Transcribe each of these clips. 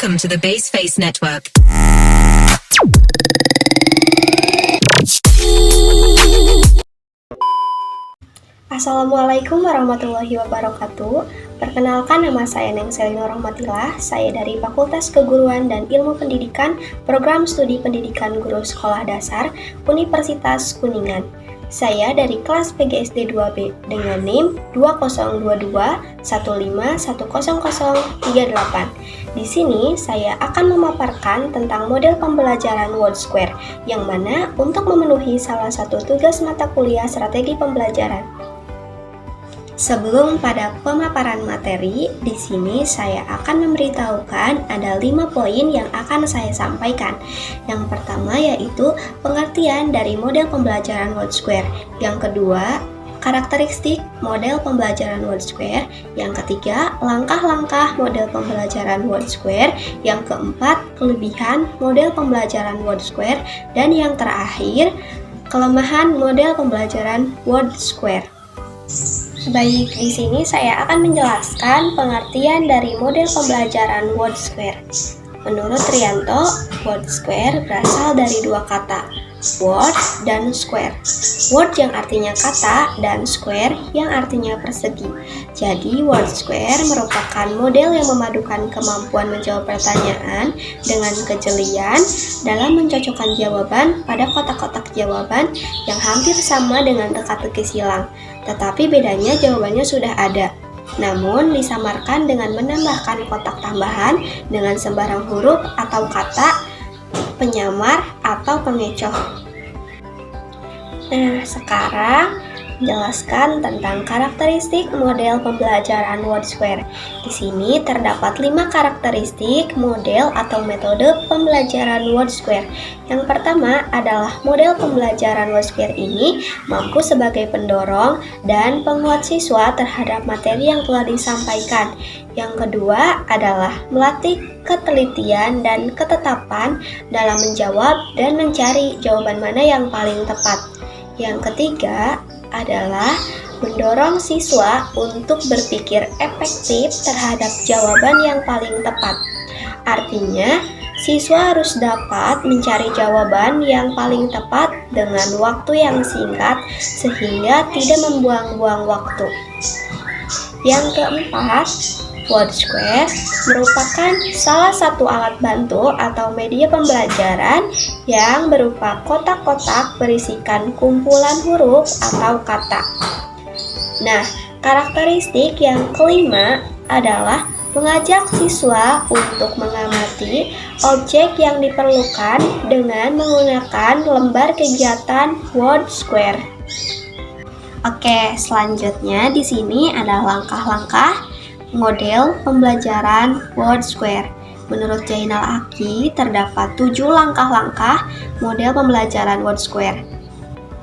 Welcome to the Baseface Network. Assalamualaikum warahmatullahi wabarakatuh. Perkenalkan, nama saya Neng Selina Rahmatillah. Saya dari Fakultas Keguruan dan Ilmu Pendidikan, Program Studi Pendidikan Guru Sekolah Dasar, Universitas Kuningan. Saya dari kelas PGSD 2B dengan NIM 202215100038. Di sini saya akan memaparkan tentang model pembelajaran WordSquare, yang mana untuk memenuhi salah satu tugas mata kuliah strategi pembelajaran. Sebelum pada pemaparan materi, di sini saya akan memberitahukan ada 5 poin yang akan saya sampaikan. Yang pertama yaitu pengertian dari model pembelajaran WordSquare. Yang kedua, karakteristik model pembelajaran WordSquare. Yang ketiga, langkah-langkah model pembelajaran WordSquare. Yang keempat, kelebihan model pembelajaran WordSquare. Dan yang terakhir, kelemahan model pembelajaran WordSquare. Baik, di sini saya akan menjelaskan pengertian dari model pembelajaran WordSquare. Menurut Trianto, WordSquare berasal dari dua kata, word dan square. Word yang artinya kata dan square yang artinya persegi. Jadi, WordSquare merupakan model yang memadukan kemampuan menjawab pertanyaan dengan kejelian dalam mencocokkan jawaban pada kotak-kotak jawaban yang hampir sama dengan teka-teki silang. Tetapi bedanya jawabannya sudah ada, namun disamarkan dengan menambahkan kotak tambahan dengan sembarang huruf atau kata, penyamar, atau pengecoh. Nah, sekarang jelaskan tentang karakteristik model pembelajaran WordSquare. Di sini terdapat 5 karakteristik model atau metode pembelajaran WordSquare. Yang pertama adalah model pembelajaran WordSquare ini mampu sebagai pendorong dan penguat siswa terhadap materi yang telah disampaikan. Yang kedua adalah melatih ketelitian dan ketetapan dalam menjawab dan mencari jawaban mana yang paling tepat. Yang ketiga adalah mendorong siswa untuk berpikir efektif terhadap jawaban yang paling tepat. Artinya, siswa harus dapat mencari jawaban yang paling tepat dengan waktu yang singkat sehingga tidak membuang-buang waktu. Yang keempat, WordSquare merupakan salah satu alat bantu atau media pembelajaran yang berupa kotak-kotak berisikan kumpulan huruf atau kata. Nah, karakteristik yang kelima adalah mengajak siswa untuk mengamati objek yang diperlukan dengan menggunakan lembar kegiatan WordSquare. Oke, selanjutnya di sini ada langkah-langkah model pembelajaran WordSquare. Menurut Jainal Aki, terdapat 7 langkah-langkah model pembelajaran WordSquare.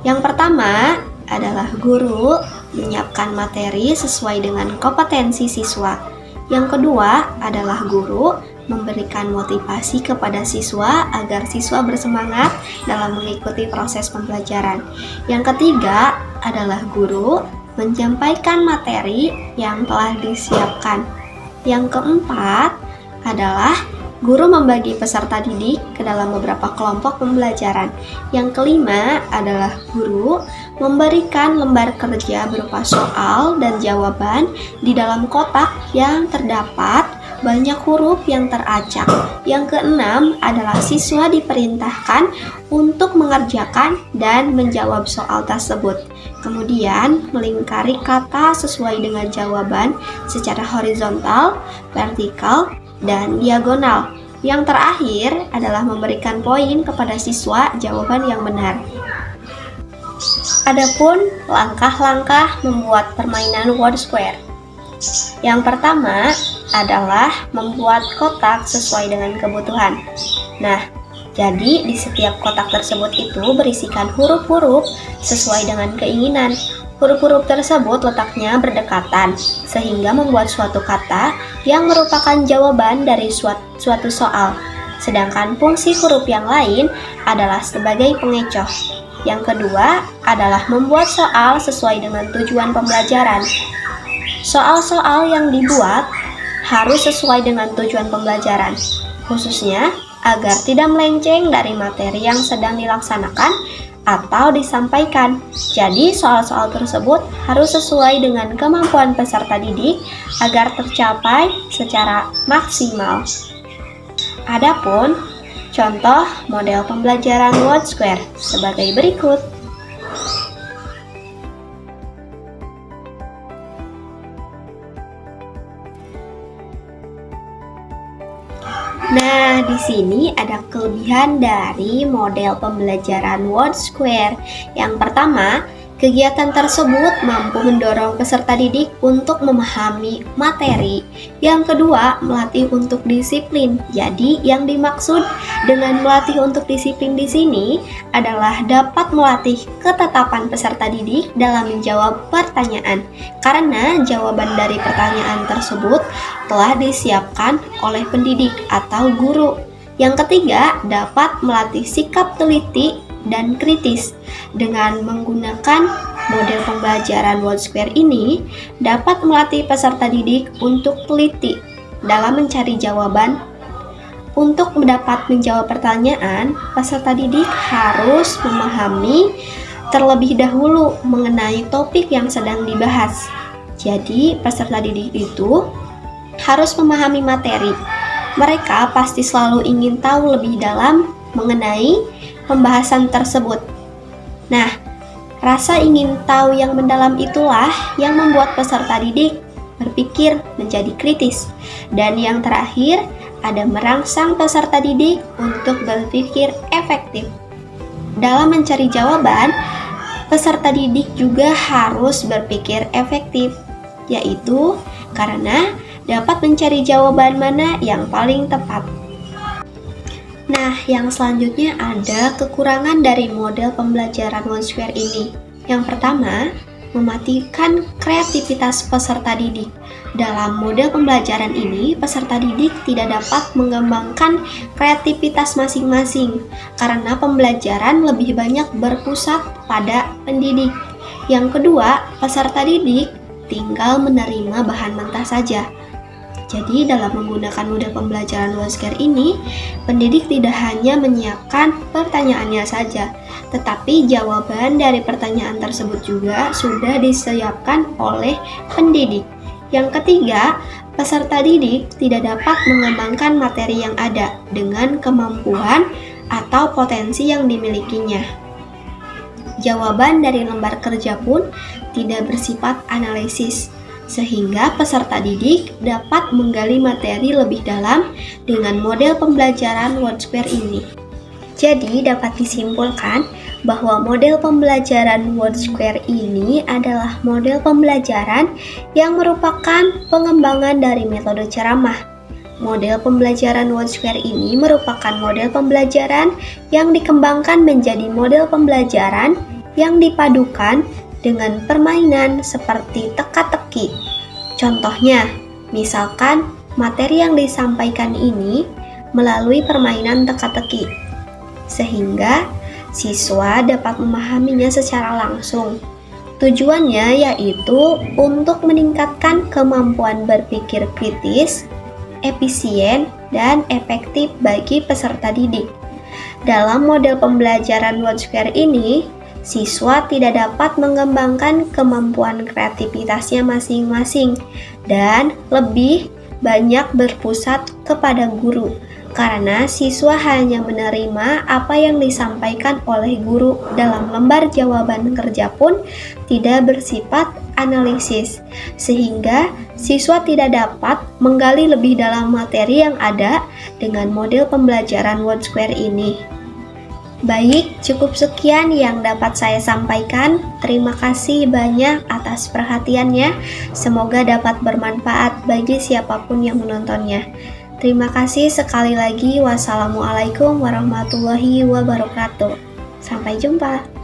Yang pertama adalah guru menyiapkan materi sesuai dengan kompetensi siswa. Yang kedua adalah guru memberikan motivasi kepada siswa agar siswa bersemangat dalam mengikuti proses pembelajaran. Yang ketiga adalah guru menyampaikan materi yang telah disiapkan. Yang keempat adalah guru membagi peserta didik ke dalam beberapa kelompok pembelajaran. Yang kelima adalah guru memberikan lembar kerja berupa soal dan jawaban di dalam kotak yang terdapat banyak huruf yang teracak. Yang keenam adalah siswa diperintahkan untuk mengerjakan dan menjawab soal tersebut. Kemudian, melingkari kata sesuai dengan jawaban secara horizontal, vertikal, dan diagonal. Yang terakhir adalah memberikan poin kepada siswa jawaban yang benar. Adapun langkah-langkah membuat permainan WordSquare. Yang pertama adalah membuat kotak sesuai dengan kebutuhan. Nah, jadi di setiap kotak tersebut itu berisikan huruf-huruf sesuai dengan keinginan. Huruf-huruf tersebut letaknya berdekatan, sehingga membuat suatu kata yang merupakan jawaban dari suatu soal. Sedangkan fungsi huruf yang lain adalah sebagai pengecoh. Yang kedua adalah membuat soal sesuai dengan tujuan pembelajaran. Soal-soal yang dibuat harus sesuai dengan tujuan pembelajaran. khususnya agar tidak melenceng dari materi yang sedang dilaksanakan atau disampaikan. Jadi, soal-soal tersebut harus sesuai dengan kemampuan peserta didik agar tercapai secara maksimal. Adapun contoh model pembelajaran WordSquare sebagai berikut. Nah, di sini ada kelebihan dari model pembelajaran WordSquare. Yang pertama, kegiatan tersebut mampu mendorong peserta didik untuk memahami materi. Yang kedua, melatih untuk disiplin. Jadi, yang dimaksud dengan melatih untuk disiplin di sini adalah dapat melatih ketetapan peserta didik dalam menjawab pertanyaan. Karena jawaban dari pertanyaan tersebut telah disiapkan oleh pendidik atau guru. Yang ketiga, dapat melatih sikap teliti dan kritis. Dengan menggunakan model pembelajaran WordSquare ini dapat melatih peserta didik untuk teliti dalam mencari jawaban. Untuk dapat menjawab pertanyaan, peserta didik harus memahami terlebih dahulu mengenai topik yang sedang dibahas. Jadi, peserta didik itu harus memahami materi. Mereka pasti selalu ingin tahu lebih dalam mengenai pembahasan tersebut. Nah, rasa ingin tahu yang mendalam itulah yang membuat peserta didik berpikir menjadi kritis. Dan yang terakhir, ada merangsang peserta didik untuk berpikir efektif. Dalam mencari jawaban, peserta didik juga harus berpikir efektif, yaitu karena dapat mencari jawaban mana yang paling tepat. Nah, yang selanjutnya ada kekurangan dari model pembelajaran WordSquare ini. Yang pertama, mematikan kreativitas peserta didik. Dalam model pembelajaran ini, peserta didik tidak dapat mengembangkan kreativitas masing-masing karena pembelajaran lebih banyak berpusat pada pendidik. Yang kedua, peserta didik tinggal menerima bahan mentah saja. Jadi, dalam menggunakan model pembelajaran WordSquare ini, pendidik tidak hanya menyiapkan pertanyaannya saja, tetapi jawaban dari pertanyaan tersebut juga sudah disiapkan oleh pendidik. Yang ketiga, peserta didik tidak dapat mengembangkan materi yang ada dengan kemampuan atau potensi yang dimilikinya. Jawaban dari lembar kerja pun tidak bersifat analisis, sehingga peserta didik dapat menggali materi lebih dalam dengan model pembelajaran WordSquare ini. Jadi dapat disimpulkan bahwa model pembelajaran WordSquare ini adalah model pembelajaran yang merupakan pengembangan dari metode ceramah. Model pembelajaran WordSquare ini merupakan model pembelajaran yang dikembangkan menjadi model pembelajaran yang dipadukan dengan permainan seperti teka-teki. Contohnya, misalkan materi yang disampaikan ini melalui permainan teka-teki, sehingga siswa dapat memahaminya secara langsung. Tujuannya yaitu untuk meningkatkan kemampuan berpikir kritis, efisien, dan efektif bagi peserta didik. Dalam model pembelajaran WordSquare ini, siswa tidak dapat mengembangkan kemampuan kreativitasnya masing-masing dan lebih banyak berpusat kepada guru, karena siswa hanya menerima apa yang disampaikan oleh guru. Dalam lembar jawaban kerja pun tidak bersifat analisis, sehingga siswa tidak dapat menggali lebih dalam materi yang ada dengan model pembelajaran WordSquare ini. Baik, cukup sekian yang dapat saya sampaikan. Terima kasih banyak atas perhatiannya. Semoga dapat bermanfaat bagi siapapun yang menontonnya. Terima kasih sekali lagi. Wassalamualaikum warahmatullahi wabarakatuh. Sampai jumpa.